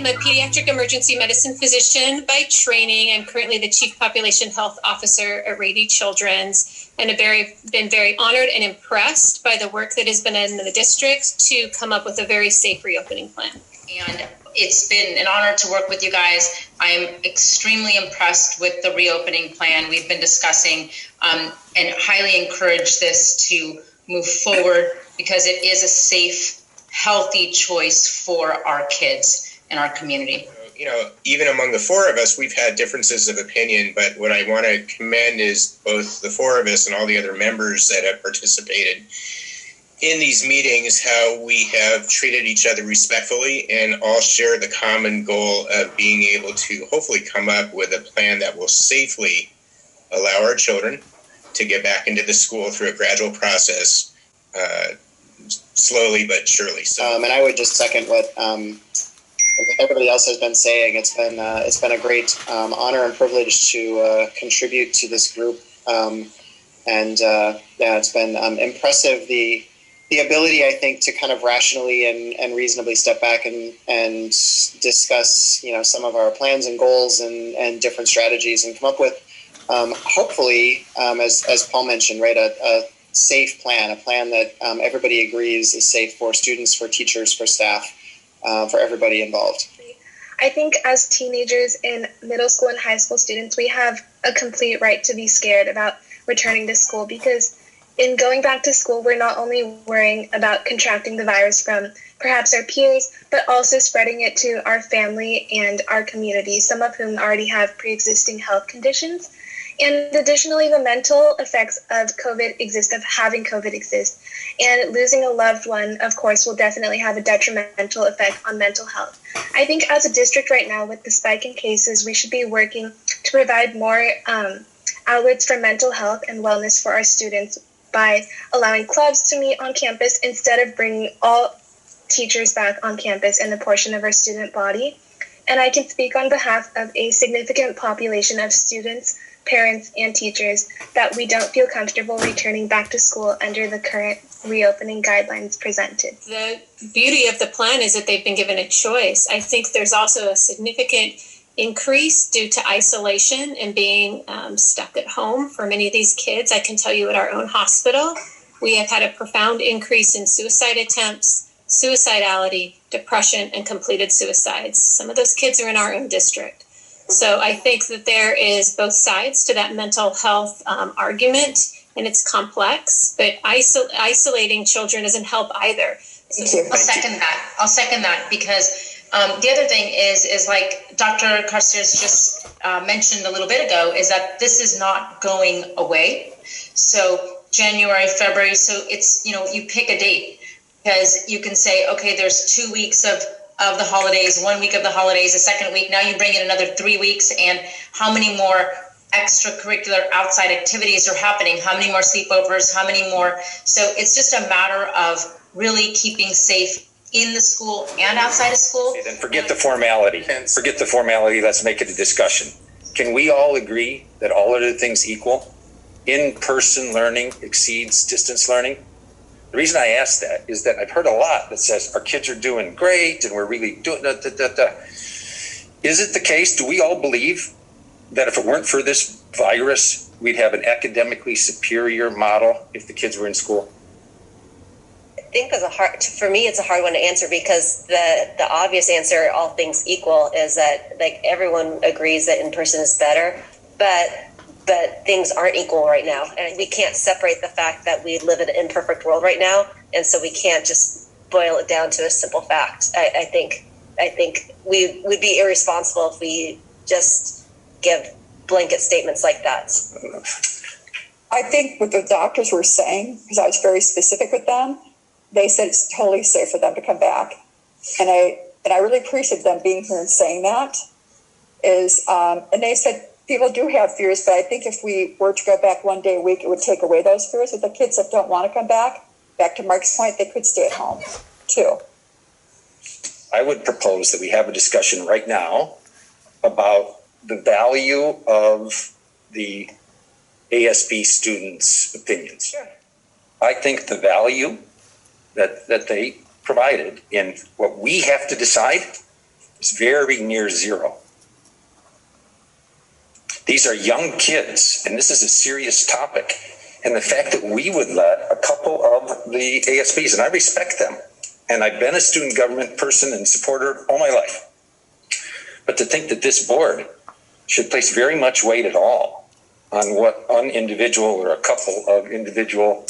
am a pediatric emergency medicine physician by training. I'm currently the Chief Population Health Officer at Rady Children's, and have been very honored and impressed by the work that has been done in the district to come up with a very safe reopening plan. And it's been an honor to work with you guys. I'm extremely impressed with the reopening plan we've been discussing, and highly encourage this to move forward because it is a safe, healthy choice for our kids and our community. You know, even among the four of us, we've had differences of opinion, but what I want to commend is both the four of us and all the other members that have participated in these meetings, how we have treated each other respectfully and all share the common goal of being able to hopefully come up with a plan that will safely allow our children to get back into the school through a gradual process, slowly but surely. So, and I would just second what everybody else has been saying. It's been a great honor and privilege to contribute to this group, it's been impressive. The ability, I think, to kind of rationally and reasonably step back and discuss, some of our plans and goals and different strategies and come up with, hopefully, as Paul mentioned, right, a safe plan, a plan that everybody agrees is safe for students, for teachers, for staff, for everybody involved. I think as teenagers and middle school and high school students, we have a complete right to be scared about returning to school, because in going back to school, we're not only worrying about contracting the virus from perhaps our peers, but also spreading it to our family and our community, some of whom already have pre-existing health conditions. And additionally, the mental effects of having COVID exist. And losing a loved one, of course, will definitely have a detrimental effect on mental health. I think as a district right now, with the spike in cases, we should be working to provide more outlets for mental health and wellness for our students by allowing clubs to meet on campus instead of bringing all teachers back on campus and a portion of our student body. And I can speak on behalf of a significant population of students, parents, and teachers that we don't feel comfortable returning back to school under the current reopening guidelines presented. The beauty of the plan is that they've been given a choice. I think there's also a significant increase due to isolation and being stuck at home for many of these kids. I can tell you at our own hospital, we have had a profound increase in suicide attempts, suicidality, depression, and completed suicides. Some of those kids are in our own district. So I think that there is both sides to that mental health argument, and it's complex, but isolating children doesn't help either. So I'll second that because the other thing is like Dr. Carstairs just mentioned a little bit ago, is that this is not going away. So January, February, so it's, you pick a date, because you can say, okay, there's 2 weeks of the holidays, 1 week of the holidays, a second week, now you bring in another 3 weeks, and how many more extracurricular outside activities are happening, how many more sleepovers, how many more, so it's just a matter of really keeping safe in the school and outside of school. Okay, then forget the formality. Let's make it a discussion. Can we all agree that all other things equal, in-person learning exceeds distance learning? The reason I ask that is that I've heard a lot that says our kids are doing great and we're really doing Is it the case? Do we all believe that if it weren't for this virus, we'd have an academically superior model if the kids were in school? I think for me, it's a hard one to answer, because the obvious answer, all things equal, is that like everyone agrees that in person is better, but things aren't equal right now, and we can't separate the fact that we live in an imperfect world right now, and so we can't just boil it down to a simple fact. I think we would be irresponsible if we just give blanket statements like that. I think what the doctors were saying, because I was very specific with them, they said it's totally safe for them to come back. And I really appreciate them being here and saying that. And they said people do have fears, but I think if we were to go back 1 day a week, it would take away those fears. With the kids that don't want to come back to Mark's point, they could stay at home too. I would propose that we have a discussion right now about the value of the ASB students' opinions. Sure. I think the value that they provided in what we have to decide is very near zero. These are young kids, and this is a serious topic. And the fact that we would let a couple of the ASBs, and I respect them, and I've been a student government person and supporter all my life, but to think that this board should place very much weight at all on what an individual or a couple of individual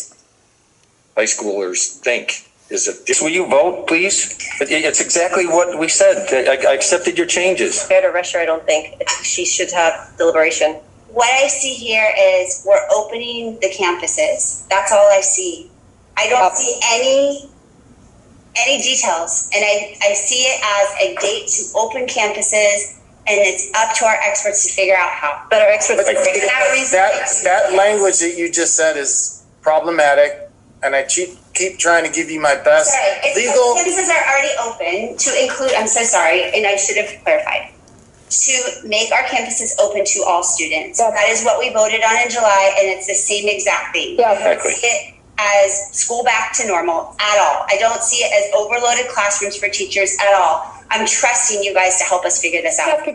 high schoolers think is will you vote, please? It's exactly what we said. I accepted your changes. Fair to Rusher, I don't think she should have deliberation. What I see here is we're opening the campuses. That's all I see. I don't see any details, and I see it as a date to open campuses, and it's up to our experts to figure out how. But our experts that language that you just said is problematic, and I keep trying to give you my best legal. Campuses are already open to include. I'm so sorry, and I should have clarified. To make our campuses open to all students. That is what we voted on in July, and it's the same exact thing. Yeah, exactly. I don't see it as school back to normal at all. I don't see it as overloaded classrooms for teachers at all. I'm trusting you guys to help us figure this out.